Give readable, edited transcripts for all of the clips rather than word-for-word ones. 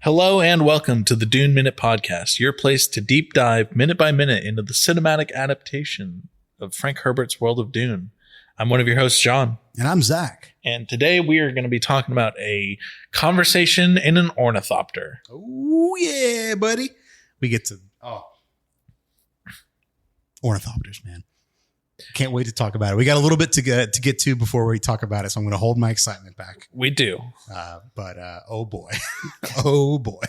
Hello and welcome to the Dune Minute Podcast, your place to deep dive minute by minute into the cinematic adaptation of Frank Herbert's world of Dune. I'm one of your hosts, John. And I'm Zach. And today we are going to be talking about a conversation in an ornithopter. Oh, yeah, buddy. We get to, ornithopters, man. Can't wait to talk about it. We got a little bit to get to before we talk about it, so I'm going to hold my excitement back. We do. But oh boy. Oh boy.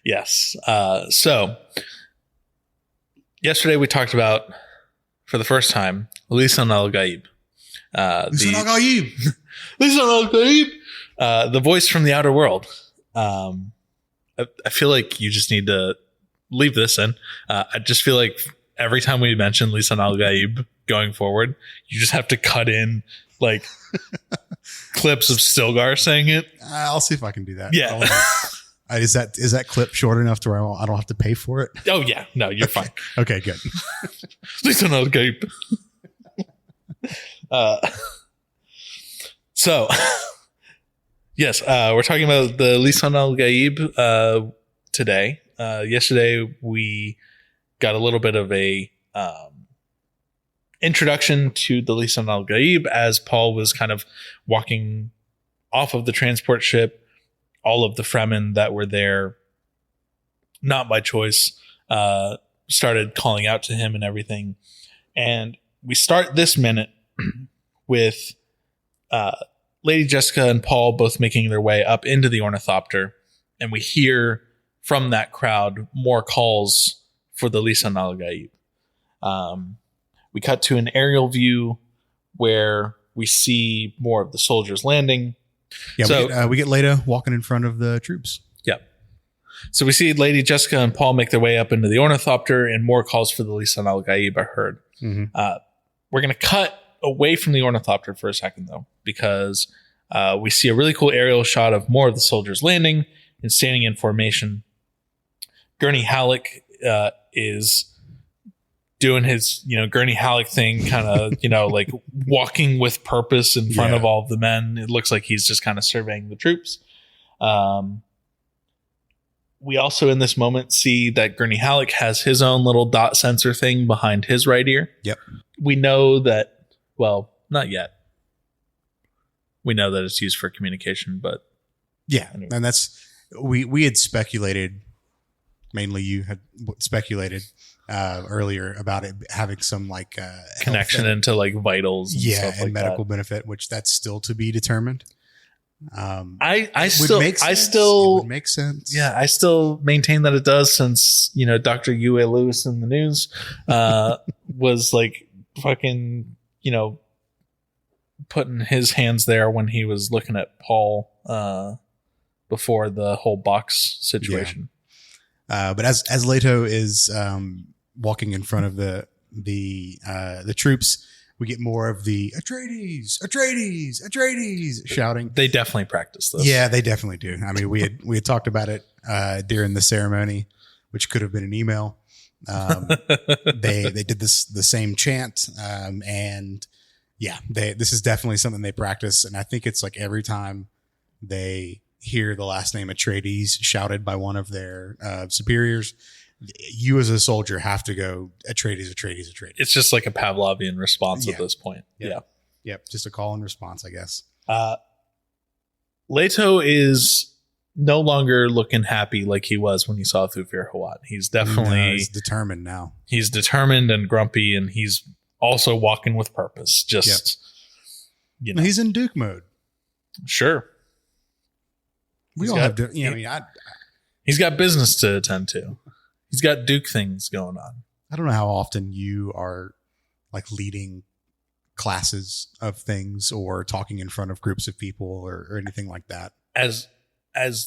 Yes. So yesterday we talked about, for the first time, Lisan al-Gaib. Lisan al-Gaib. Lisan al-Gaib. The voice from the outer world. I feel like you just need to leave this in. I just feel like every time we mention Lisan al-Gaib going forward, you just have to cut in like clips of Stilgar saying it. I'll see if I can do that. Yeah. Is that clip short enough to where I don't have to pay for it? Oh yeah. No, you're fine. Okay, good. Lisan al-Gaib. So yes, we're talking about the Lisan al-Gaib today. Yesterday we got a little bit of a introduction to the Lisan al-Gaib as Paul was kind of walking off of the transport ship. All of the Fremen that were there, not by choice, started calling out to him and everything. And we start this minute with Lady Jessica and Paul both making their way up into the ornithopter. And we hear from that crowd more calls for the Lisan al-Gaib. We cut to an aerial view where we see more of the soldiers landing. Yeah, so, we get Leda walking in front of the troops. Yep. So we see Lady Jessica and Paul make their way up into the ornithopter, and more calls for the Lisan al-Gaib are heard. Mm-hmm. We're going to cut away from the ornithopter for a second, though, because we see a really cool aerial shot of more of the soldiers landing and standing in formation. Gurney Halleck is doing his, Gurney Halleck thing, kind of, like walking with purpose in front of all of the men. It looks like he's just kind of surveying the troops. We also in this moment see that Gurney Halleck has his own little dot sensor thing behind his right ear. Yep. We know that, well, not yet. We know that it's used for communication, but yeah. Anyway. And that's, we had speculated, mainly you had speculated earlier about it having some like connection into like vitals and stuff like and medical that. benefit, which that's still to be determined. I still it would make sense. Yeah, I still maintain that it does, since Dr. Huey Lewis in the news was like fucking putting his hands there when he was looking at Paul before the whole box situation. Yeah. But as Leto is walking in front of the troops, we get more of the Atreides shouting. They definitely practice this. Yeah, they definitely do. I mean, we had talked about it during the ceremony, which could have been an email. They did the same chant, and yeah, this is definitely something they practice, and I think it's like every time they hear the last name Atreides shouted by one of their superiors, you as a soldier have to go Atreides. It's just like a Pavlovian response at this point. Yeah. Yep. Just a call and response, I guess. Leto is no longer looking happy like he was when he saw Thufir Hawat. He's definitely he's determined now. He's determined and grumpy, and he's also walking with purpose. Just, he's in Duke mode. Sure. He's got business to attend to. He's got Duke things going on. I don't know how often you are like leading classes of things or talking in front of groups of people or anything like that. As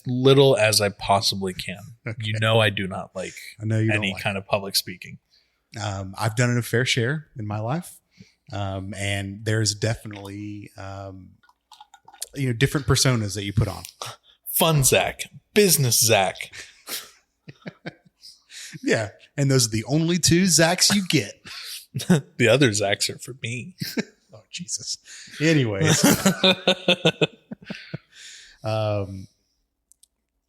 little as I possibly can. Okay. I do not like any kind of public speaking. I've done it a fair share in my life. And there's definitely, different personas that you put on. Fun Zach, business Zach. Yeah. And those are the only two Zachs you get. The other Zachs are for me. Oh, Jesus. Anyways.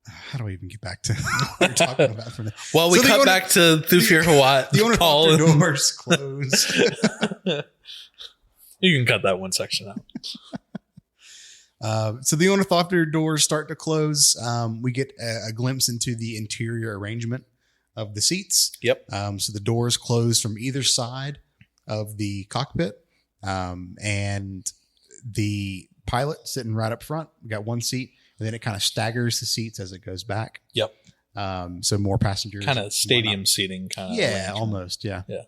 how do I even get back to what we're talking about from there? Well, we cut back to Thufir Hawat. The ornithopter doors close. You can cut that one section out. So the ornithopter doors start to close. We get a glimpse into the interior arrangement of the seats. Yep. So the doors close from either side of the cockpit. And the pilot sitting right up front. We got one seat, and then it kind of staggers the seats as it goes back. Yep. So more passengers. Kind of stadium seating kind of. Yeah, almost. Yeah. Yeah.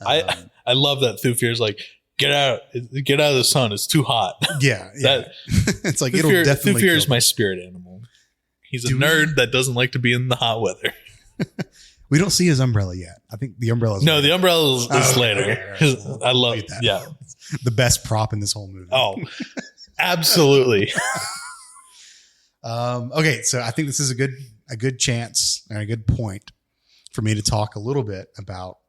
I love that Thufir's like, get out of the sun. It's too hot. Yeah. It's like, it'll definitely. Thufir is my spirit animal. He's a nerd that doesn't like to be in the hot weather. We don't see his umbrella yet. I think the umbrella. No, the umbrella is later. Okay. I love that. Yeah. The best prop in this whole movie. Oh, absolutely. Okay, so I think this is a good chance and a good point for me to talk a little bit about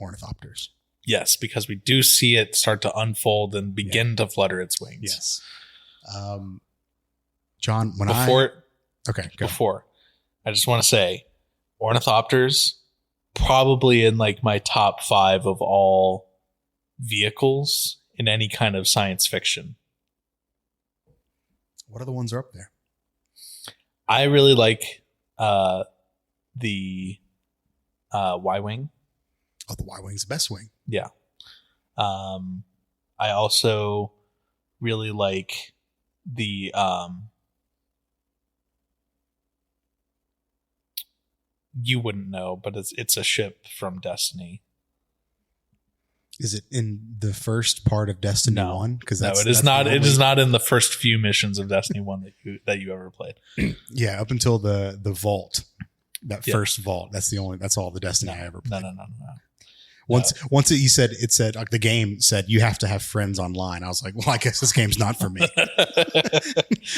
ornithopters. Yes, because we do see it start to unfold and begin to flutter its wings. Yes. John, before, I just want to say, ornithopters probably in like my top 5 of all vehicles in any kind of science fiction. What other ones are up there? I really like the Y-wing. Oh, the Y-wing's the best wing. Yeah. I also really like the you wouldn't know, but it's a ship from Destiny. Is it in the first part of Destiny 1? Because it is not. It is not in the first few missions of Destiny 1 that you ever played. Yeah, up until the vault, first vault. That's all the Destiny I ever played. No. Once it said like the game said you have to have friends online. I was like, well, I guess this game's not for me.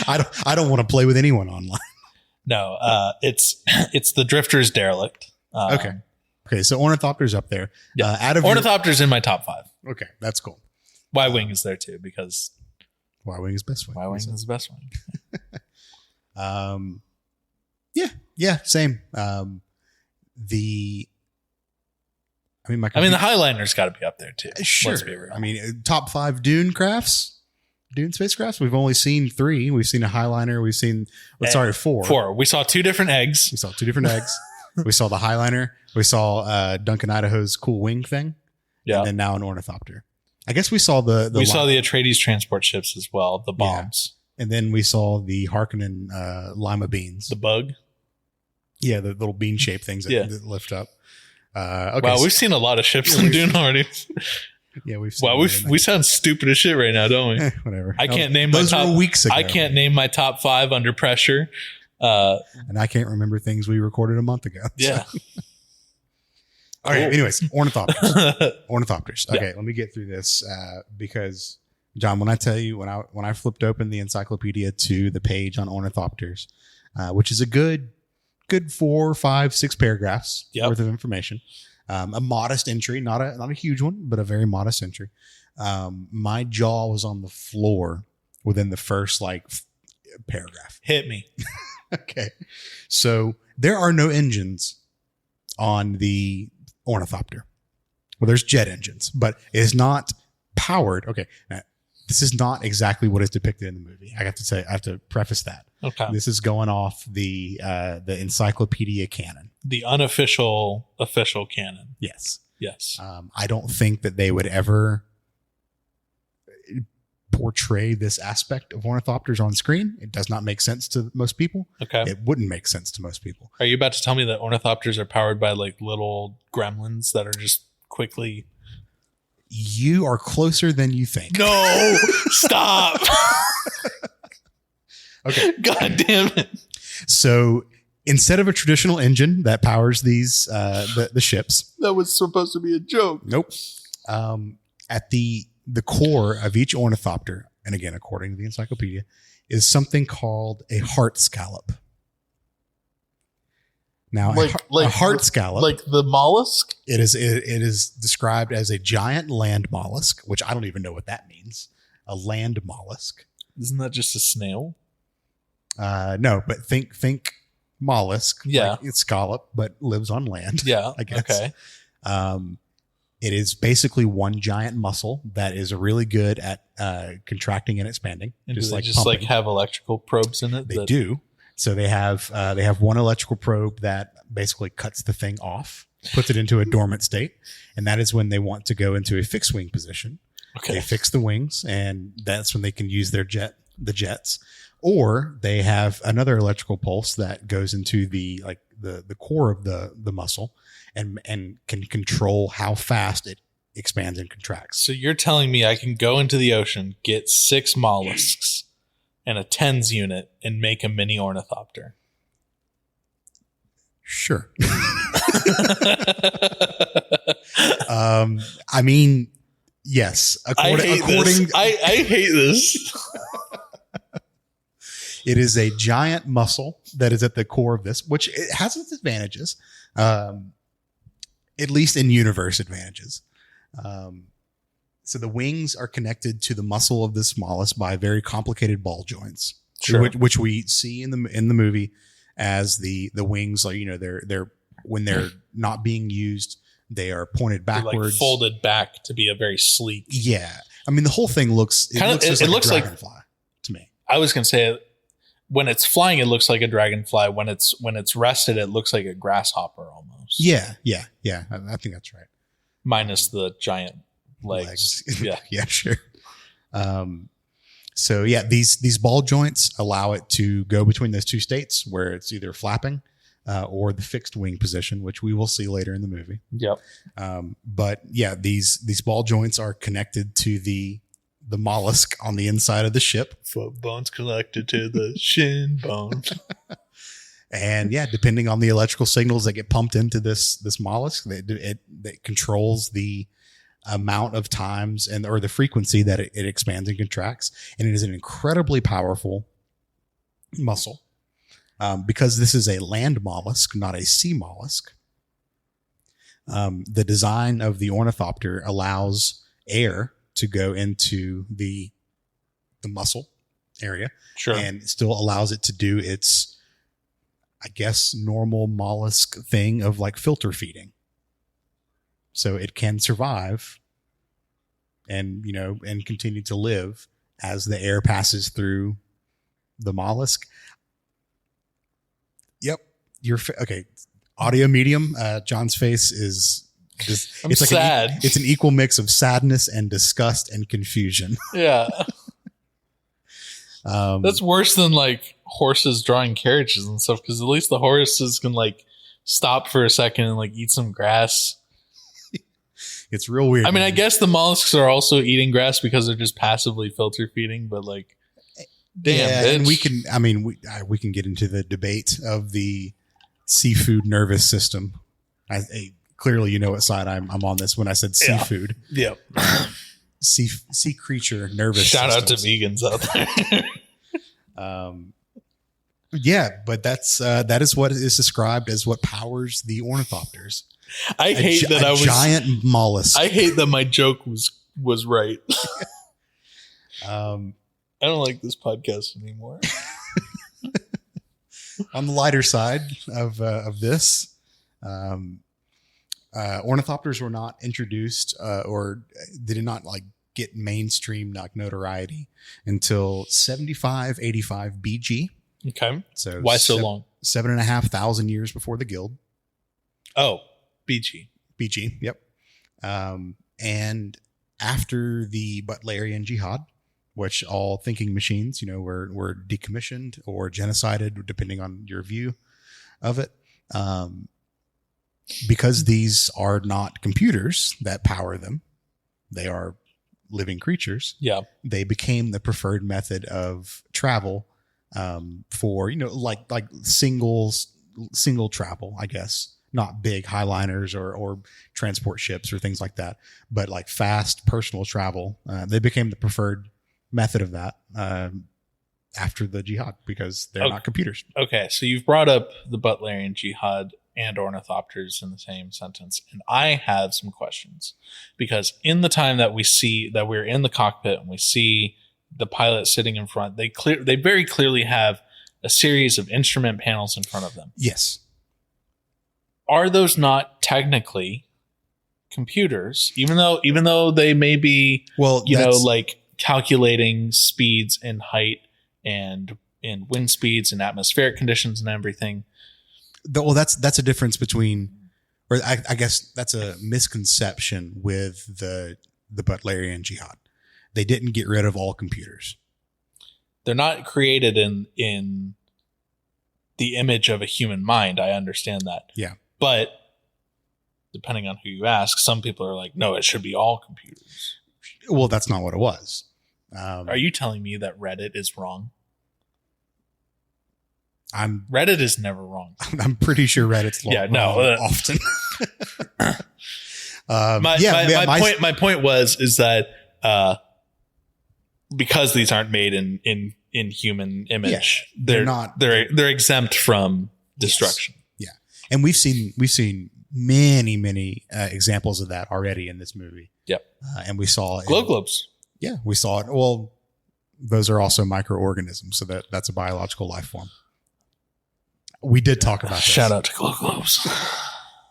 I don't want to play with anyone online. No, it's the Drifter's Derelict. Okay, so Ornithopter's up there. Yeah, Ornithopter's in my top 5. Okay, that's cool. Y-wing is there too because Y-wing is best wing. Y-wing is the best wing. Yeah, same. The Highliner's got to be up there too. Sure. Let's be real. I mean, top 5 Dune spacecrafts. We've only seen 3. We've seen a Highliner. We've seen 4. 4. We saw 2 different eggs. We saw the Highliner. We saw Duncan Idaho's cool wing thing. Yeah. And then now an ornithopter. I guess we saw the Atreides transport ships as well, the bombs. Yeah. And then we saw the Harkonnen lima beans. The bug. Yeah, the little bean shaped things that lift up. Okay, wow, we've seen a lot of ships in Dune already. Yeah, we've seen. Wow, we sound stupid as shit right now, don't we? Whatever. I can't name those my top. Were weeks ago. I can't name my top 5 under pressure. And I can't remember things we recorded a month ago. Yeah. So. All right. Anyways, ornithopters. Okay, let me get through this because John, when I tell you when I flipped open the encyclopedia to the page on ornithopters, which is a good 4, 5, 6 paragraphs worth of information, a modest entry, not a huge one, but a very modest entry. My jaw was on the floor within the first paragraph. Hit me. Okay, so there are no engines on the ornithopter. Well, there's jet engines, but it is not powered. Okay, this is not exactly what is depicted in the movie. I have to preface that. Okay, this is going off the encyclopedia canon, the unofficial official canon. Yes. I don't think that they would ever portray this aspect of ornithopters on screen. It does not make sense to most people. Okay. It wouldn't make sense to most people. Are you about to tell me that ornithopters are powered by little gremlins that are just quickly... You are closer than you think. No! Stop! Okay. God damn it. So instead of a traditional engine that powers these the ships... That was supposed to be a joke. Nope. At the core of each ornithopter, and again, according to the encyclopedia, is something called a heart scallop. Now, a heart scallop, like the mollusk, it is described as a giant land mollusk, which I don't even know what that means. A land mollusk. Isn't that just a snail? No, but think mollusk. Yeah. Like it's scallop, but lives on land. Yeah. I guess. Okay. It is basically one giant muscle that is really good at contracting and expanding. And just do they like just pumping. like have electrical probes in it? They do. So they have one electrical probe that basically cuts the thing off, puts it into a dormant state, and that is when they want to go into a fixed wing position. Okay. They fix the wings, and that's when they can use the jets. Or they have another electrical pulse that goes into the core of the muscle and can control how fast it expands and contracts. So you're telling me I can go into the ocean, get 6 mollusks and a TENS unit, and make a mini ornithopter? Sure. I mean, yes. I hate this. It is a giant muscle that is at the core of this, which it has its advantages, at least in universe advantages. So the wings are connected to the muscle of this mollusk by very complicated ball joints, Sure. which we see in the movie as the wings are, they're when they're not being used, they are pointed backwards, like folded back to be a very sleek. Yeah, I mean the whole thing looks it looks like a dragonfly to me. I was gonna say when it's flying, it looks like a dragonfly. When it's rested, it looks like a grasshopper almost. Yeah. I think that's right. Minus the giant legs. Yeah, yeah, sure. So yeah, these ball joints allow it to go between those two states where it's either flapping or the fixed wing position, which we will see later in the movie. Yep. But yeah, these ball joints are connected to the mollusk on the inside of the ship. Foot bones connected to the shin bone. And yeah, depending on the electrical signals that get pumped into this mollusk, it controls the amount of times or the frequency that it expands and contracts. And it is an incredibly powerful muscle. Because this is a land mollusk, not a sea mollusk. The design of the ornithopter allows air to go into the muscle area. Sure. And still allows it to do its, I guess, normal mollusk thing of like filter feeding. So it can survive and continue to live as the air passes through the mollusk. Yep. Okay. Audio medium. John's face is just, it's like sad. It's an equal mix of sadness and disgust and confusion. Yeah. That's worse than like horses drawing carriages and stuff, because at least the horses can like stop for a second and like eat some grass. It's real weird. I mean, I guess the mollusks are also eating grass because they're just passively filter feeding, but like, damn, yeah, bitch. And we can get into the debate of the seafood nervous system. Clearly, you know what side I'm on this when I said seafood. Yep. Sea creature nervous Shout systems. out to vegans out there. Yeah, but that is what is described as what powers the ornithopters. I hate that I was giant mollusk. I hate that my joke was right. I don't like this podcast anymore. On the lighter side of this, ornithopters were not introduced or they did not like get mainstream notoriety until 75-85 BG. Okay. So why so long? 7,500 years before the Guild. Oh, BG. BG. Yep. And after the Butlerian Jihad, which all thinking machines, were decommissioned or genocided, depending on your view of it. Because these are not computers that power them, they are living creatures. Yeah. They became the preferred method of travel for, like single travel, I guess. Not big highliners or transport ships or things like that, but like fast personal travel. They became the preferred method of that after the jihad because they're not computers. Okay, so you've brought up the Butlerian Jihad and ornithopters in the same sentence, and I have some questions because in the time that we're in the cockpit and we see the pilot sitting in front, they very clearly have a series of instrument panels in front of them. Yes. Are those not technically computers, even though they may be, like calculating speeds and height and wind speeds and atmospheric conditions and everything? Well, that's a difference between, or I guess that's a misconception with the Butlerian Jihad. They didn't get rid of all computers. They're not created in the image of a human mind. I understand that. Yeah. But depending on who you ask, some people are like, no, it should be all computers. Well, that's not what it was. Are you telling me that Reddit is wrong? Reddit is never wrong. I'm pretty sure Reddit's wrong often. My point is that because these aren't made in human image, they're exempt from destruction. Yes. Yeah, and we've seen many examples of that already in this movie. Yep, and we saw glow globes. Yeah, we saw it. Well, those are also microorganisms, so that's a biological life form. We did talk about this. Shout out to glow globes.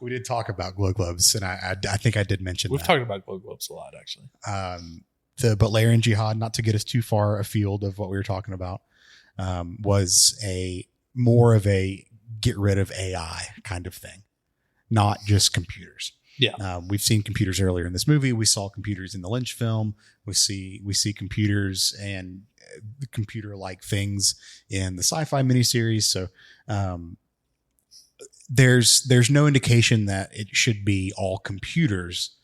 We did talk about glow globes, and I think I did mention We've talked about glow globes a lot, actually. The Butlerian Jihad, not to get us too far afield of what we were talking about, was more of a get rid of AI kind of thing, not just computers. Yeah. We've seen computers earlier in this movie. We saw computers in the Lynch film. We see computers and computer-like things in the sci-fi miniseries. So there's no indication that it should be all computers,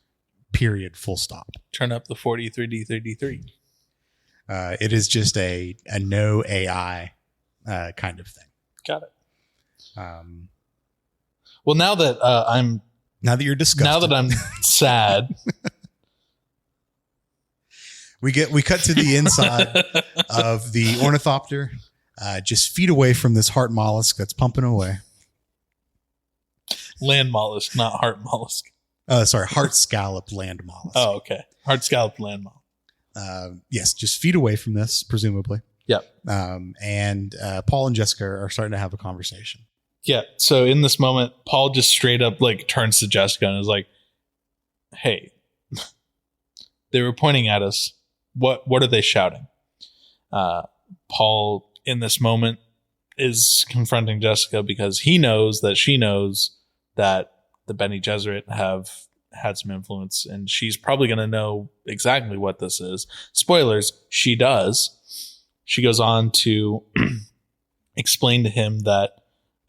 period, full stop. Turn up the 43D33. It is just a no AI kind of thing. Got it. Well, now that you're disgusted, now that I'm sad, we cut to the inside of the ornithopter, just feet away from this heart mollusk that's pumping away. Land mollusk, not heart mollusk. Sorry, heart scallop land mollusk. Oh, okay. Heart scallop land mollusk. Yes, just feet away from this, presumably. Yep. And Paul and Jessica are starting to have a conversation. Yeah. So in this moment, Paul just straight up turns to Jessica and is like, "Hey, they were pointing at us. What are they shouting?" Paul in this moment is confronting Jessica because he knows that she knows that the Bene Gesserit have had some influence, and she's probably going to know exactly what this is. Spoilers, she does. She goes on to explain to him that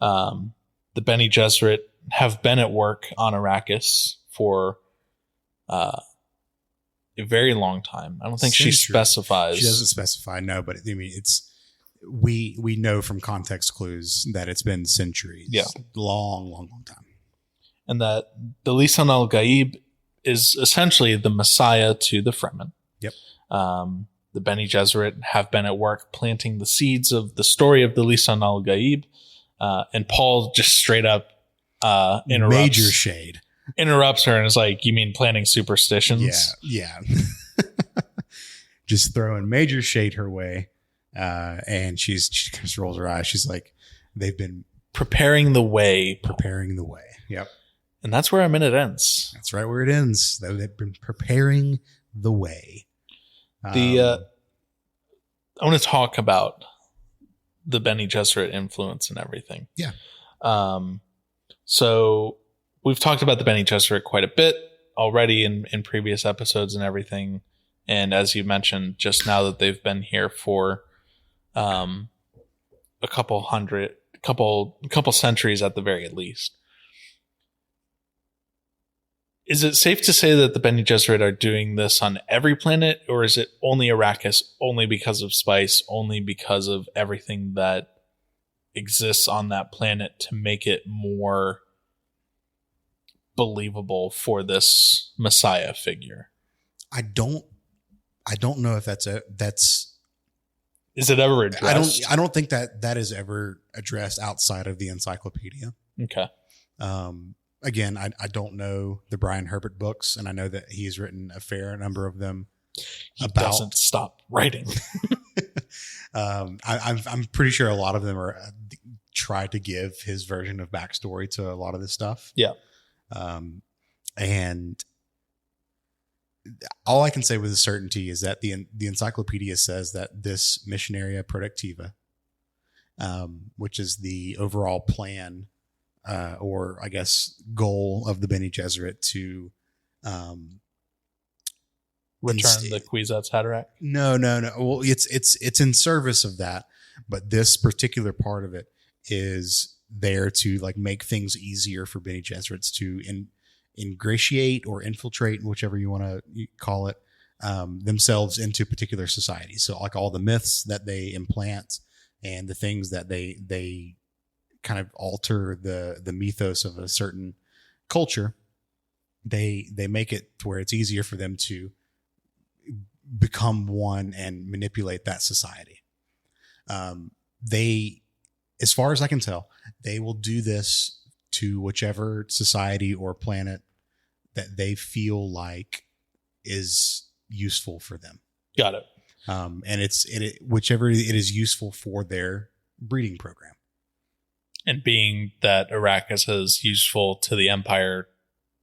the Bene Gesserit have been at work on Arrakis for a very long time. I don't think she specifies. She doesn't specify, no, but I mean, we know from context clues that it's been centuries. Yeah. Long time. And that the Lisan al-Gaib is essentially the Messiah to the Fremen. Yep. The Bene Gesserit have been at work planting the seeds of the story of the Lisan al-Gaib. And Paul just straight up interrupts. Major shade. Interrupts her and is like, "You mean planting superstitions?" Yeah. Just throwing major shade her way. And she just rolls her eyes. She's like, they've been preparing the way. Yep. And that's where our minute ends. That's right where it ends. They've been preparing the way. I want to talk about the Bene Gesserit influence and everything. Yeah. So we've talked about the Bene Gesserit quite a bit already in previous episodes and everything. And as you mentioned, just now that they've been here for a couple centuries at the very least. Is it safe to say that the Bene Gesserit are doing this on every planet, or is it only Arrakis, only because of spice, only because of everything that exists on that planet to make it more believable for this Messiah figure? I don't know if that's is it ever addressed? I don't think that is ever addressed outside of the encyclopedia. Okay. Again, I don't know the Brian Herbert books, and I know that he's written a fair number of them. He doesn't stop writing. I'm pretty sure a lot of them are try to give his version of backstory to a lot of this stuff. Yeah. And all I can say with certainty is that the encyclopedia says that this Missionaria Productiva, which is the overall plan, or I guess goal of the Bene Gesserit to return the Kwisatz Haderach. No. Well, it's in service of that, but this particular part of it is there to like make things easier for Bene Gesserits to ingratiate or infiltrate, whichever you want to call it, themselves into particular societies. So like all the myths that they implant and the things that they kind of alter the mythos of a certain culture, they make it to where it's easier for them to become one and manipulate that society. They, as far as I can tell, they will do this to whichever society or planet that they feel like is useful for them. Got it. And whichever it is useful for their breeding program. And being that Arrakis is useful to the Empire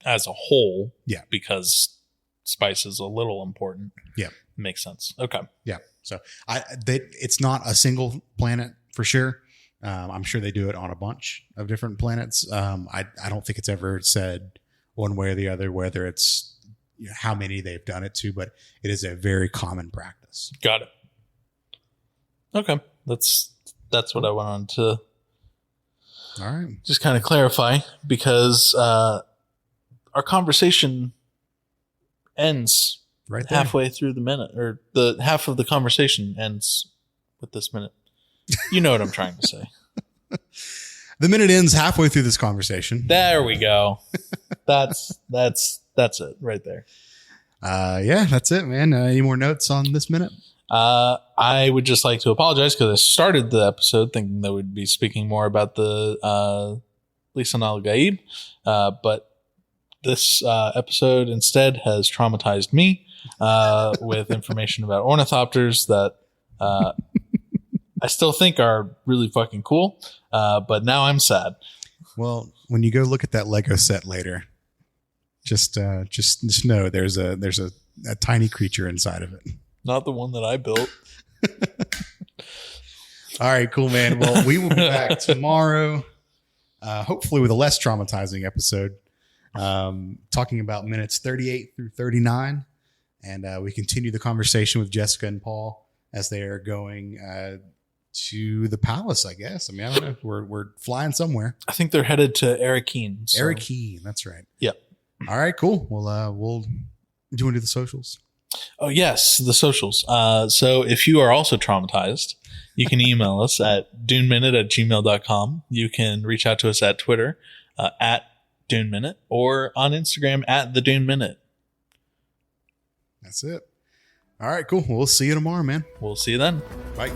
as a whole, yeah, because spice is a little important. Yeah, makes sense. Okay. Yeah. So it's not a single planet for sure. I'm sure they do it on a bunch of different planets. I don't think it's ever said one way or the other whether it's how many they've done it to, but it is a very common practice. Got it. Okay, that's what I wanted to. All right. Just kind of clarify, because our conversation ends right there. Halfway through the minute, or the half of the conversation ends with this minute. You know what I'm trying to say. The minute ends halfway through this conversation. There we go. That's it right there. Yeah, that's it, man. Any more notes on this minute? I would just like to apologize because I started the episode thinking that we'd be speaking more about the Lisan al-Gaib, but this episode instead has traumatized me with information about ornithopters that I still think are really fucking cool, but now I'm sad. Well, when you go look at that Lego set later, just know there's a tiny creature inside of it. Not the one that I built. All right, cool, man. Well, we will be back tomorrow, hopefully with a less traumatizing episode, talking about minutes 38 through 39. And we continue the conversation with Jessica and Paul as they are going to the palace, I guess. I mean, I don't know. We're flying somewhere. I think they're headed to Arakeen. So. Arakeen, that's right. Yep. All right, cool. Well, do you want to do the socials? Oh, yes, the socials. So if you are also traumatized, you can email us at duneminute@gmail.com. You can reach out to us at Twitter at duneminute, or on Instagram at the Dune Minute. That's it. All right, cool. We'll see you tomorrow, man. We'll see you then. Bye.